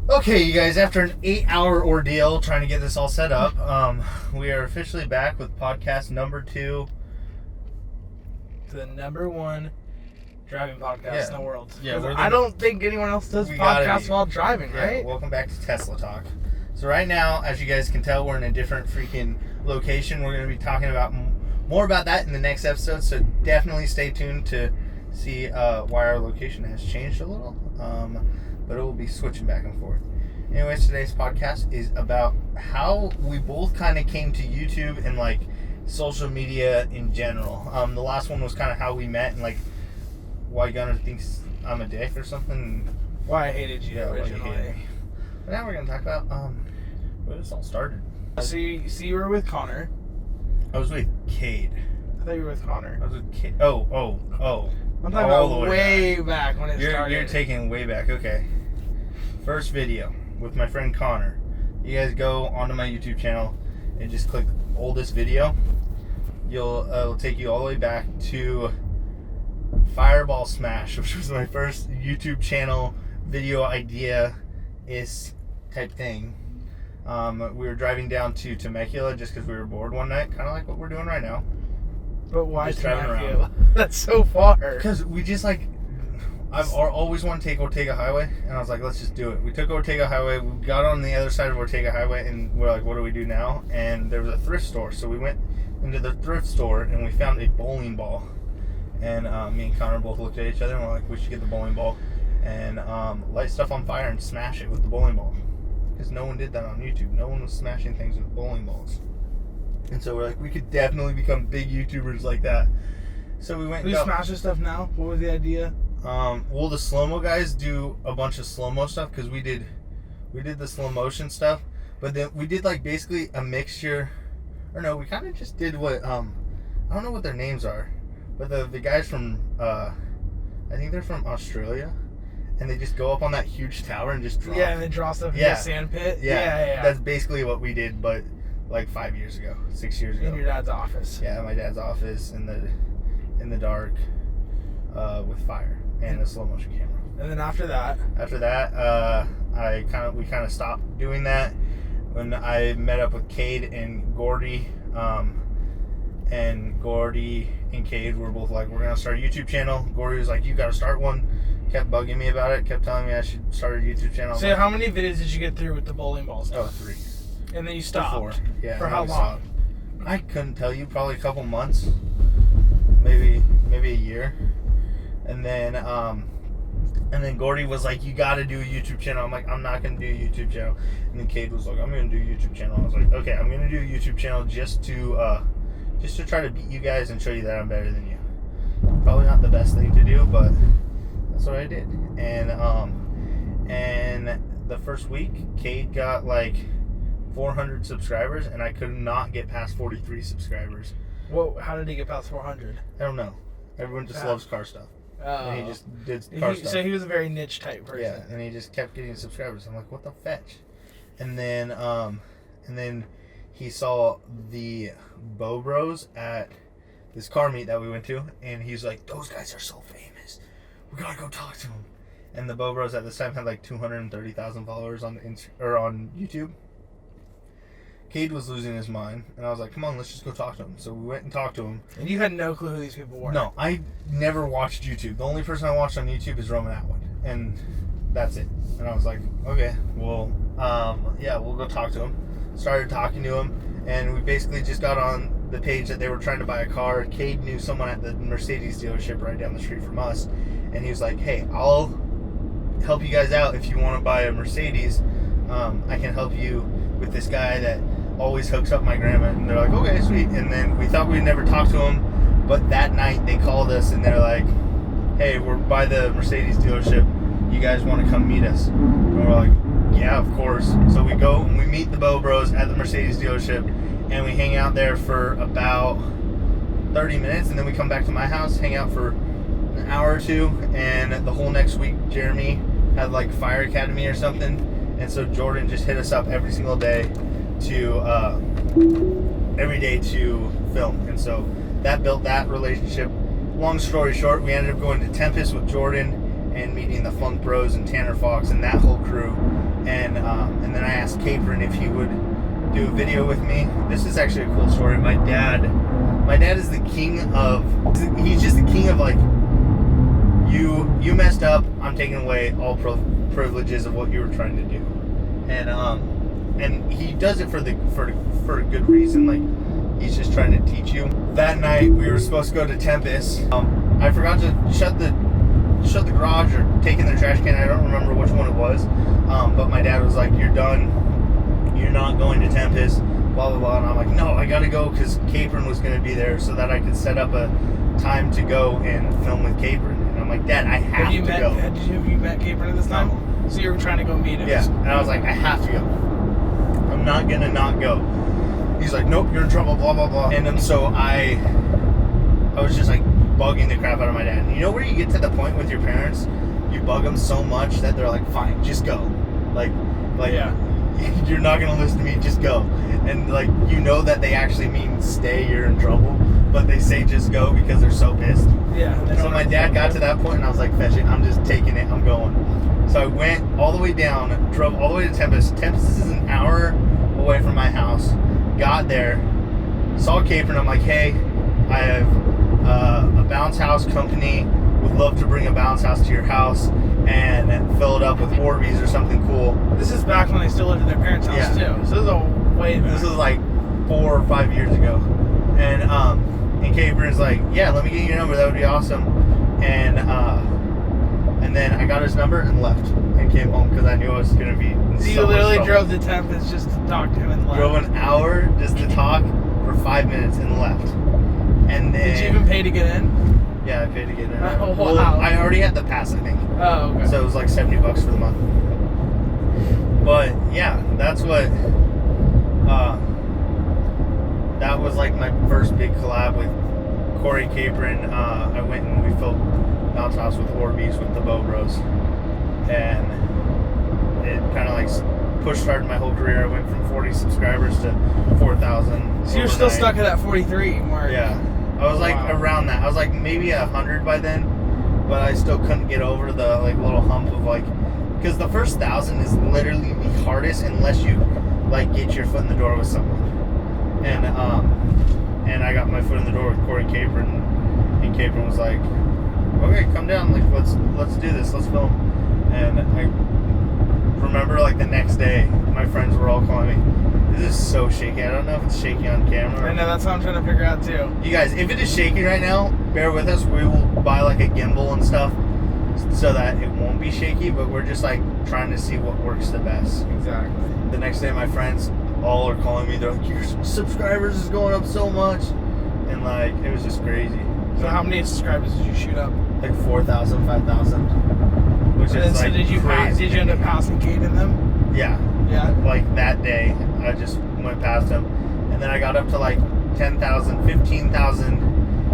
Okay, you guys, after an 8-hour ordeal trying to get this all set up, we are officially back with podcast number 2. The number 1 driving podcast in the world. Yeah, I don't think anyone else does podcasts while driving, right? Welcome back to Tesla Talk. So right now, as you guys can tell, we're in a different freaking location. We're going to be talking about more about that in the next episode, so definitely stay tuned to see why our location has changed a little. But it will be switching back and forth. Anyways, today's podcast is about how we both kind of came to YouTube and like social media in general. The last one was kind of how we met and like why Gunnar thinks I'm a dick or something. Why I hated you originally. Why you hated me. But now we're gonna talk about where this all started. So you were with Connor. I was with Cade. I thought you were with Connor. I was with Cade. Oh. I'm talking about way back when it started. You're taking way back. Okay. First video with my friend Connor. You guys go onto my YouTube channel and just click oldest video. It'll take you all the way back to Fireball Smash, which was my first YouTube channel video idea type thing. We were driving down to Temecula just because we were bored one night, kind of like what we're doing right now. But why just driving around? That's so far. Because we just I've always wanted to take Ortega Highway, and I was like, let's just do it. We took Ortega Highway, we got on the other side of Ortega Highway, and we're like, what do we do now? And there was a thrift store, so we went into the thrift store, and we found a bowling ball. And me and Connor both looked at each other, and we're like, we should get the bowling ball and light stuff on fire and smash it with the bowling ball. Because no one did that on YouTube. No one was smashing things with bowling balls. And so we're like, we could definitely become big YouTubers like that. So we went and smashing stuff now? What was the idea? Well, the slow-mo guys do a bunch of slow-mo stuff because we did the slow motion stuff, but then we did like basically a mixture, or no, we kind of just did what I don't know what their names are, but the guys from I think they're from Australia, and they just go up on that huge tower and just draw. Yeah, and they draw stuff in the sand pit. Yeah. That's basically what we did, but like 6 years ago. In your dad's office. Yeah, my dad's office in the dark with fire. And a slow motion camera. And then after that, we kind of stopped doing that when I met up with Cade and Gordy. And Gordy and Cade were both like, we're gonna start a YouTube channel. Gordy was like, you gotta start one. Kept bugging me about it. Kept telling me I should start a YouTube channel. So how many videos did you get through with the bowling ball stuff? 3. And then you stopped. 4. Yeah. For how long? I couldn't tell you. Probably a couple months. Maybe a year. And then Gordy was like, you gotta do a YouTube channel. I'm like, I'm not gonna do a YouTube channel. And then Cade was like, I'm gonna do a YouTube channel. I was like, okay, I'm gonna do a YouTube channel just to try to beat you guys and show you that I'm better than you. Probably not the best thing to do, but that's what I did. And the first week, Cade got like 400 subscribers, and I could not get past 43 subscribers. Whoa, how did he get past 400? I don't know. Everyone just loves car stuff. And he just did car stuff. So he was a very niche type person. Yeah, and he just kept getting subscribers. I'm like, what the fetch? And then he saw the Bo Bros at this car meet that we went to, and he's like, those guys are so famous. We gotta go talk to them. And the Bo Bros at this time had like 230,000 followers on YouTube. Cade was losing his mind, and I was like, come on, let's just go talk to him. So we went and talked to him. And you had no clue who these people were? No, I never watched YouTube. The only person I watched on YouTube is Roman Atwood, and that's it. And I was like, okay, well, we'll go talk to him. Started talking to him, and we basically just got on the page that they were trying to buy a car. Cade knew someone at the Mercedes dealership right down the street from us, and he was like, hey, I'll help you guys out if you want to buy a Mercedes. I can help you with this guy that always hooks up my grandma. And they're like, okay, sweet. And then we thought we'd never talk to him, but that night they called us and they're like, hey, we're by the Mercedes dealership, you guys want to come meet us? And we're like, yeah, of course. So we go and we meet the Bo Bros at the Mercedes dealership, and we hang out there for about 30 minutes, and then we come back to my house, hang out for an hour or two, and the whole next week Jeremy had like Fire Academy or something, and so Jordan just hit us up every single day to film. And so that built that relationship. Long story short, we ended up going to Tempest with Jordan and meeting the Funk Bros and Tanner Fox and that whole crew. And and then I asked Kamerman if he would do a video with me. This is actually a cool story. My dad is the king of, he's just the king of like, you messed up, I'm taking away all privileges of what you were trying to do. And he does it for a good reason. Like, he's just trying to teach you. That night we were supposed to go to Tempest. I forgot to shut the garage or take in the trash can. I don't remember which one it was. But my dad was like, "You're done. You're not going to Tempest." Blah blah blah. And I'm like, "No, I gotta go," because Kamerman was gonna be there, so that I could set up a time to go and film with Kamerman. And I'm like, "Dad, I have to go." Have you met Kamerman this time? No. So you were trying to go meet him? Yeah. And I was like, "I have to go. I'm not gonna not go." He's like, "Nope, you're in trouble." Blah blah blah. And so I was just like bugging the crap out of my dad. And you know where you get to the point with your parents, you bug them so much that they're like, "Fine, just go." Like yeah. You're not gonna listen to me, just go. And like, you know that they actually mean stay, you're in trouble, but they say just go because they're so pissed. Yeah. So my dad got to that point and I was like, "Fetch it, I'm just taking it, I'm going." So I went all the way down, drove all the way to Tempest. Tempest is an hour away from my house. Got there, saw Kamerman. I'm like, "Hey, I have a bounce house company. Would love to bring a bounce house to your house and fill it up with Orbeez or something cool." This is back when they still lived at their parents' house too. So this is a way back. This was like 4 or 5 years ago. And Kamerman's like, "Yeah, let me get your number. That would be awesome." And then I got his number and left and came home because I knew I was gonna be. So you literally drove to Tempest just to talk to him and left. Drove an hour just to talk for 5 minutes and left. And then, did you even pay to get in? Yeah, I paid to get in. Oh, wow. Well, I already had the pass, I think. Oh, okay. So it was like $70 for the month. But yeah, that's what. That was like my first big collab with Corey Kamerman. I went and we filmed Bounce House with Orbeez with the Bow Bros, and it kind of like push-started my whole career. I went from 40 subscribers to 4,000. So you're still stuck at that 43 mark. Yeah. I was like around that. I was like maybe 100 by then, but I still couldn't get over the like little hump of like, because the first 1,000 is literally the hardest unless you like get your foot in the door with someone. And I got my foot in the door with Corey Kamerman, and Kamerman was like, "Okay, come down. Like let's do this. Let's film." And I remember like the next day, my friends were all calling me, "This is so shaky." I don't know if it's shaky on camera. I know, that's what I'm trying to figure out too. You guys, if it is shaky right now, bear with us. We will buy like a gimbal and stuff so that it won't be shaky, but we're just like trying to see what works the best. Exactly. The next day, my friends all are calling me. They're like, "Your subscribers is going up so much." And like, it was just crazy. So how many subscribers did you shoot up? Like 4,000, 5,000. Which is so like did you end up passing Kate in them? Yeah. Yeah. Like that day, I just went past him. And then I got up to like 10,000, 15,000.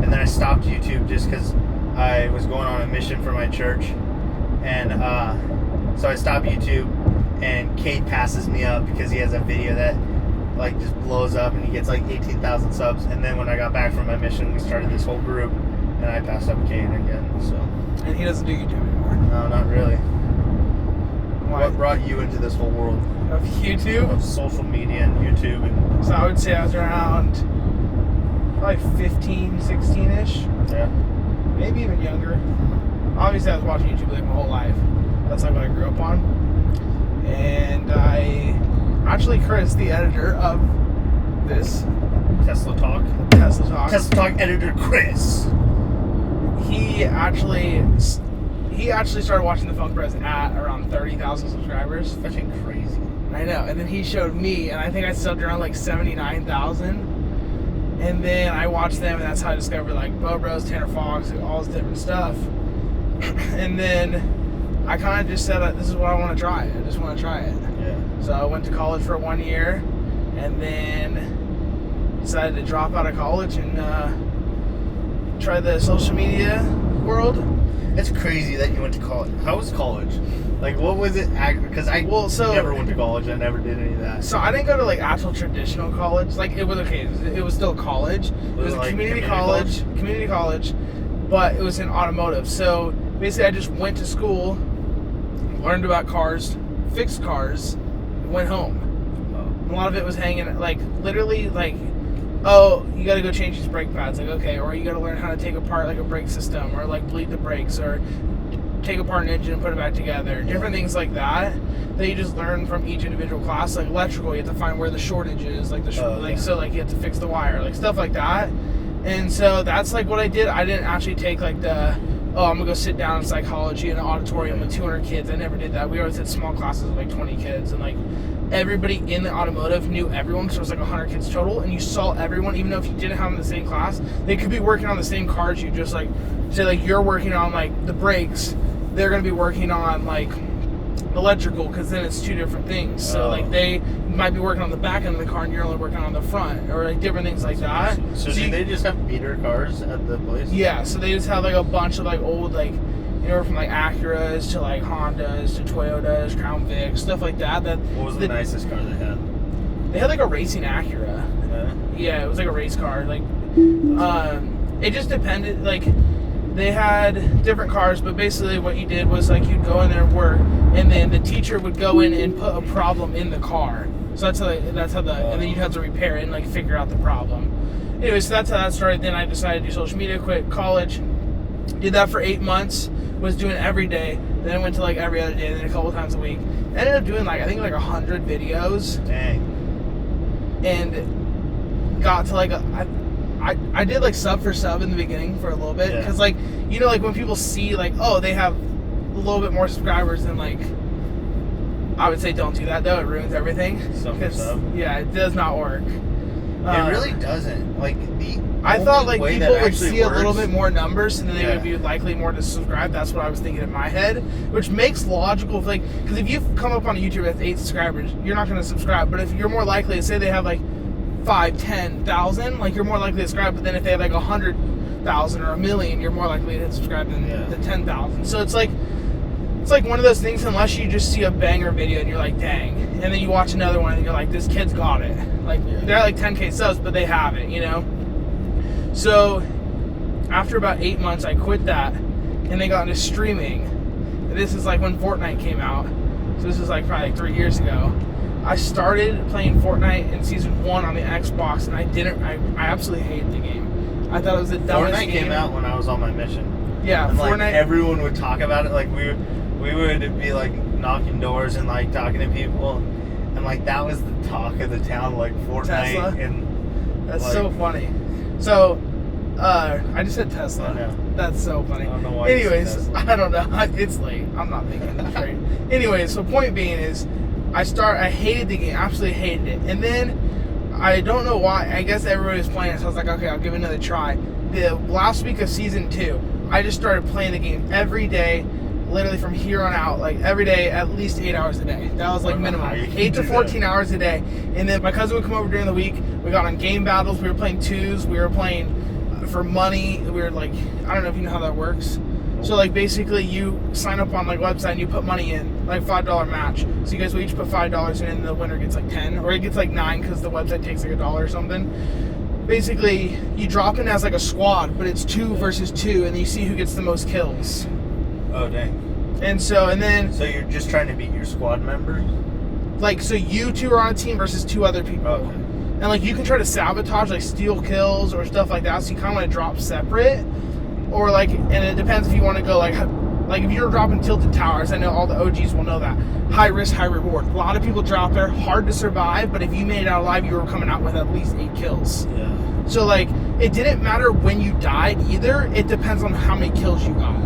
And then I stopped YouTube just because I was going on a mission for my church. And so I stopped YouTube. And Kate passes me up because he has a video that like just blows up and he gets like 18,000 subs. And then when I got back from my mission, we started this whole group. And I passed up Kate again. So. And he doesn't do YouTube anymore? No, not really. Why? What brought you into this whole world? Of YouTube? Of social media and YouTube. And so I would say I was around probably 15, 16-ish. Yeah. Maybe even younger. Obviously I was watching YouTube like my whole life. That's like what I grew up on. And I actually Chris, the editor of this Tesla Talk editor Chris. He actually started watching the Funk Bros at around 30,000 subscribers. Fucking crazy. I know. And then he showed me, and I think I subbed around like 79,000. And then I watched them, and that's how I discovered like Bow Bros, Tanner Fox, all this different stuff. And then I kind of just said, "This is what I want to try. I just want to try it." Yeah. So I went to college for 1 year, and then decided to drop out of college and try the social media world. It's crazy that you went to college. How was college? Like, what was it? Because I never went to college. I never did any of that. So I didn't go to like actual traditional college. Like it was okay. It was still college. It was a like community college, but it was in automotive. So basically, I just went to school, learned about cars, fixed cars, went home. A lot of it was hanging, like, literally, like, oh, you got to go change these brake pads. Like, okay, or you got to learn how to take apart, like, a brake system, or, like, bleed the brakes, or take apart an engine and put it back together. Different things like that you just learn from each individual class. Like, electrical, you have to find where the shortage is, like, so, like, you have to fix the wire, like, stuff like that. And so that's, like, what I did. I didn't actually take, like, I'm going to go sit down in psychology in an auditorium with 200 kids. I never did that. We always had small classes of, like, 20 kids, and, like, everybody in the automotive knew everyone because there was like 100 kids total, and you saw everyone, even though if you didn't have them in the same class, they could be working on the same cars. You just, like, say, like, you're working on, like, the brakes, they're going to be working on, like, electrical, because then it's two different things. So, like, they might be working on the back end of the car and you're only working on the front, or, like, different things like that. So do they just have beater cars at the place? Yeah, so they just have, like, a bunch of, like, old, like, anywhere from, like, Acuras to, like, Hondas to Toyotas, Crown Vics, stuff like that. What was the nicest car they had? They had, like, a racing Acura. Yeah, it was like a race car. Like, it just depended. Like, they had different cars, but basically what you did was, like, you'd go in there and work, and then the teacher would go in and put a problem in the car. So and then you'd have to repair it and, like, figure out the problem. Anyway, so that's how that started. Then I decided to do social media, quit college, did that for 8 months, was doing it every day. Then I went to, like, every other day, then a couple times a week. Ended up doing, like, I think, like, 100 videos. Dang. And got to, like, I did, like, sub for sub in the beginning for a little bit. Because, like, you know, like, when people see, like, oh, they have a little bit more subscribers than, like, I would say don't do that, though. It ruins everything. Sub for sub? Yeah, it does not work. It really doesn't. Like, I thought, like, people would see works. a little bit more numbers, and then they would be likely more to subscribe. That's what I was thinking in my head, which makes logical. Like, because if you come up on a YouTube with 8 subscribers, you're not going to subscribe. But if you're more likely to say they have, like, 5, 10,000, like, you're more likely to subscribe. But then if they have, like, 100,000 or 1 million, you're more likely to subscribe than the 10,000. So it's like one of those things, unless you just see a banger video and you're like, dang. And then you watch another one and you're like, this kid's got it. Like, they're like 10K subs, but they have it, you know? So after about 8 months, I quit that and they got into streaming. And this is like when Fortnite came out. So this is like probably like 3 years ago. I started playing Fortnite in season 1 on the Xbox, and I absolutely hated the game. I thought it was the dumbest game. Fortnite came out when I was on my mission. Yeah, and, Fortnite. Like, everyone would talk about it. Like, we would be, like, knocking doors and, like, talking to people. And, like, that was the talk of the town, like, Fortnite. Tesla? And, that's like, so funny. So, I just said Tesla. I know. That's so funny. I don't know why. Anyways, I don't know. It's late. I'm not thinking this straight. Anyways, so point being is, I hated the game. Absolutely hated it. And then, I don't know why. I guess everybody was playing it, so I was like, okay, I'll give it another try. The last week of season 2, I just started playing the game every day. Literally from here on out, like every day, at least 8 hours a day. That was like minimum. 8 to 14 hours a day. And then my cousin would come over during the week. We got on game battles. We were playing 2s. We were playing for money. We were like, I don't know if you know how that works. So, like, basically you sign up on, like, website and you put money in, like, $5 match. So you guys will each put $5 in, and the winner gets like 10, or it gets like 9 because the website takes like $1 or something. Basically, you drop in as like a squad, but it's 2 versus 2, and you see who gets the most kills. Oh, dang. And then... So you're just trying to beat your squad members? Like, so you 2 are on a team versus 2 other people. Okay. And, like, you can try to sabotage, like, steal kills or stuff like that, so you kind of want to drop separate. Or, like, and it depends if you want to go, like, if you're dropping tilted towers, I know all the OGs will know that. High risk, high reward. A lot of people drop there, hard to survive, but if you made it out alive, you were coming out with at least 8 kills. Yeah. So, like, it didn't matter when you died either. It depends on how many kills you got.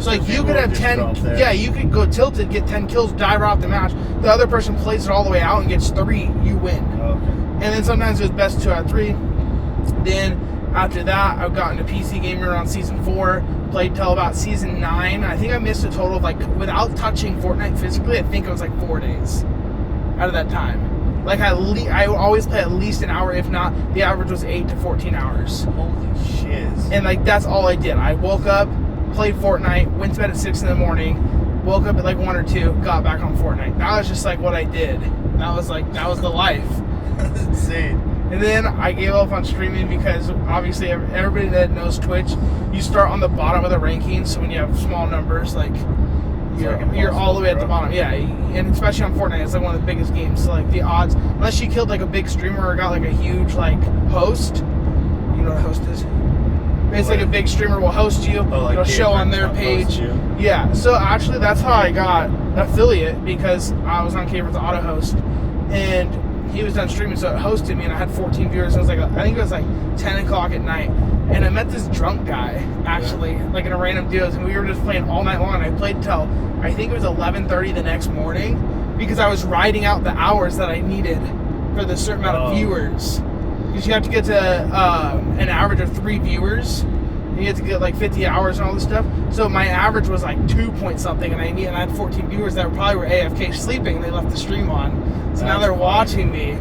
So, like, you could have 10, yeah, you could go tilted, get 10 kills, die right off the match. The other person plays it all the way out and gets 3, you win. Okay. And then sometimes it was best 2 out of 3. Then, after that, I got into PC gaming around season 4, played till about season 9. I think I missed a total of, like, without touching Fortnite physically, I think it was like 4 days out of that time. Like, I always play at least an hour, if not, the average was 8 to 14 hours. Holy shiz. And, like, that's all I did. I woke up, played Fortnite, went to bed at 6 in the morning, woke up at like 1 or 2, got back on Fortnite. That was just like what I did. That was the life. That's insane. And then I gave up on streaming because obviously everybody that knows Twitch, you start on the bottom of the rankings. So when you have small numbers, like, you're all the way at the bottom. Yeah, and especially on Fortnite, it's like one of the biggest games. So like the odds, unless you killed like a big streamer or got like a huge like host, you know what a host is? It's like a big streamer will host you. It'll show on their page. Yeah. So actually, that's how I got affiliate, because I was on Kamerman's auto host, and he was done streaming, so it hosted me, and I had 14 viewers. It was like I think it was like 10 o'clock at night, and I met this drunk guy actually, like in a random duos, and we were just playing all night long. And I played till I think it was 11:30 the next morning, because I was riding out the hours that I needed for the certain amount of viewers. Because you have to get to an average of 3 viewers. You have to get like 50 hours and all this stuff. So my average was like 2 point something, and I had 14 viewers that probably were AFK sleeping. They left the stream on, so now they're watching me.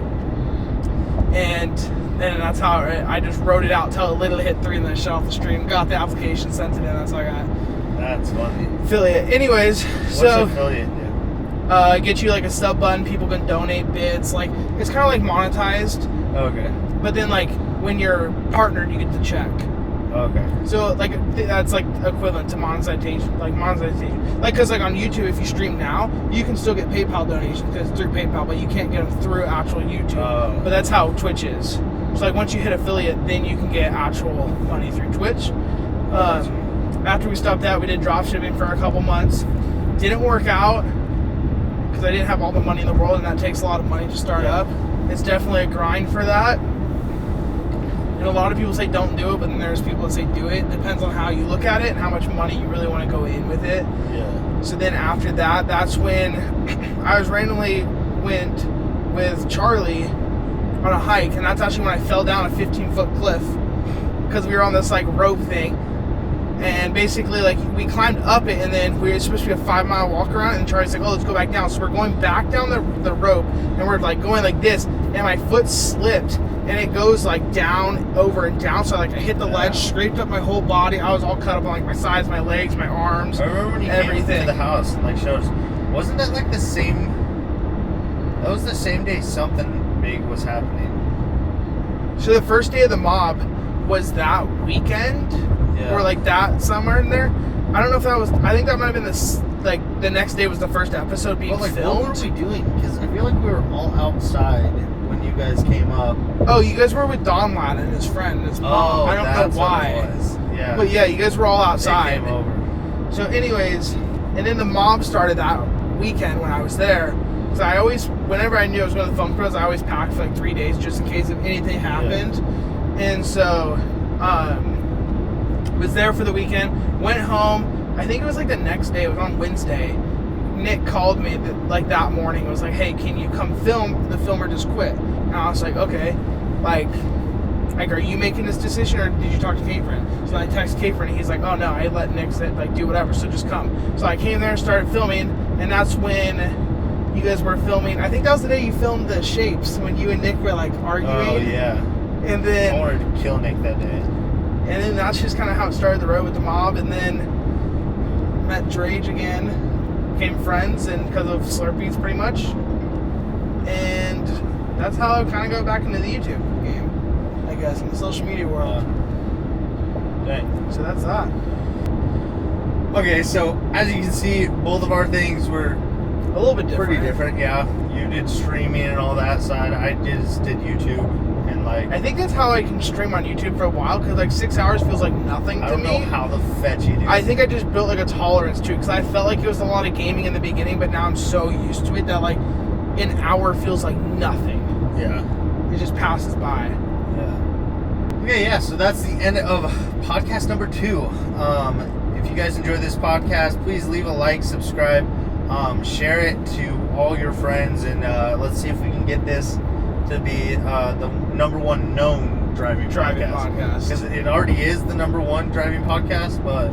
And that's how I just wrote it out till it literally hit 3, and then I shut off the stream. Got the application, sent it in. That's how I got. That's funny. Affiliate. Anyways, What's so affiliate do? Get you like a sub button. People can donate bits. Like it's kind of like monetized. Okay. But then like when you're partnered, you get the check. Okay. So like that's like equivalent to monetization, like because like on YouTube, if you stream now, you can still get PayPal donations because it's through PayPal, but you can't get them through actual YouTube. But that's how Twitch is. So like once you hit affiliate, then you can get actual money through Twitch. After we stopped that, we did drop shipping for a couple months. Didn't work out because I didn't have all the money in the world, and that takes a lot of money to start up. It's definitely a grind for that. And a lot of people say don't do it, but then there's people that say do it. Depends on how you look at it and how much money you really want to go in with it. Yeah. So then after that, that's when I was randomly went with Charlie on a hike, and that's actually when I fell down a 15-foot cliff because we were on this like rope thing. And basically, like, we climbed up it, and then we were supposed to be a 5-mile walk around, and Charlie's like, oh, let's go back down. So we're going back down the rope, and we're like going like this, and my foot slipped, and it goes like down, over and down. So like I hit the ledge, scraped up my whole body. I was all cut up on like my sides, my legs, my arms. I remember when you came to the house and like showed us. Wasn't that like the same? That was the same day something big was happening. So the first day of the mob was that weekend, or like that somewhere in there. I don't know if that was. I think that might have been the next day was the first episode being filmed. What were we doing? Because I feel like we were all outside when you guys came up. Oh, you guys were with Don Ladd and his friend, and his mom. I don't know why. What it was. Yeah. But yeah, you guys were all outside. They came over. So, anyways, and then the mob started that weekend when I was there. Because I always, whenever I knew I was going to the Film Pros, I always packed for like 3 days just in case if anything happened. Yeah. And so, was there for the weekend. Went home. I think it was like the next day. It was on Wednesday. Nick called me that morning. It was like, hey, can you come film? The filmer just quit. And I was like, okay. Like, are you making this decision, or did you talk to Kamerman? So I texted Kamerman, and he's like, oh no, I let Nick say, like, do whatever, so just come. So I came there and started filming, and that's when you guys were filming. I think that was the day you filmed the shapes, when you and Nick were like arguing. Oh yeah. And then I wanted to kill Nick that day. And then that's just kind of how it started the road with the mob, and then met Drage again, became friends, and because of Slurpees pretty much. And that's how I kind of got back into the YouTube game, I guess, in the social media world. Dang. So that's that. Okay, so as you can see, both of our things were a little bit different. Pretty different, yeah. You did streaming and all that side. I just did YouTube. And like, I think that's how I can stream on YouTube for a while, because like 6 hours feels like nothing to me. I don't know how the fetch you do. I think I just built like a tolerance too, because I felt like it was a lot of gaming in the beginning, but now I'm so used to it that like an hour feels like nothing. Yeah. It just passes by. Yeah. Okay, yeah, so that's the end of podcast number 2. If you guys enjoyed this podcast, please leave a like, subscribe, share it to all your friends, and let's see if we can get this to be the #1 known driving podcast. Because it already is the #1 driving podcast, but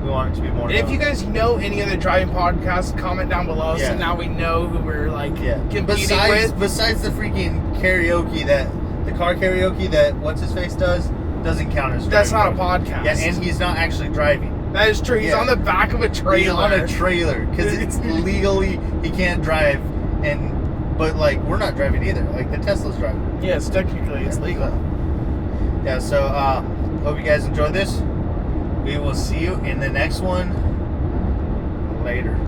we want it to be more known. If you guys know any other driving podcasts, comment down below, so now we know who we're like competing with. Besides the freaking karaoke, the car karaoke that what's-his-face doesn't count as driving. That's not a podcast. Yeah, and he's not actually driving. That is true. He's on the back of a trailer. He's on a trailer, because it's legally, he can't drive, but like, we're not driving either. Like, the Tesla's driving. Yes, technically it's legal. Yeah, so hope you guys enjoyed this. We will see you in the next one. later.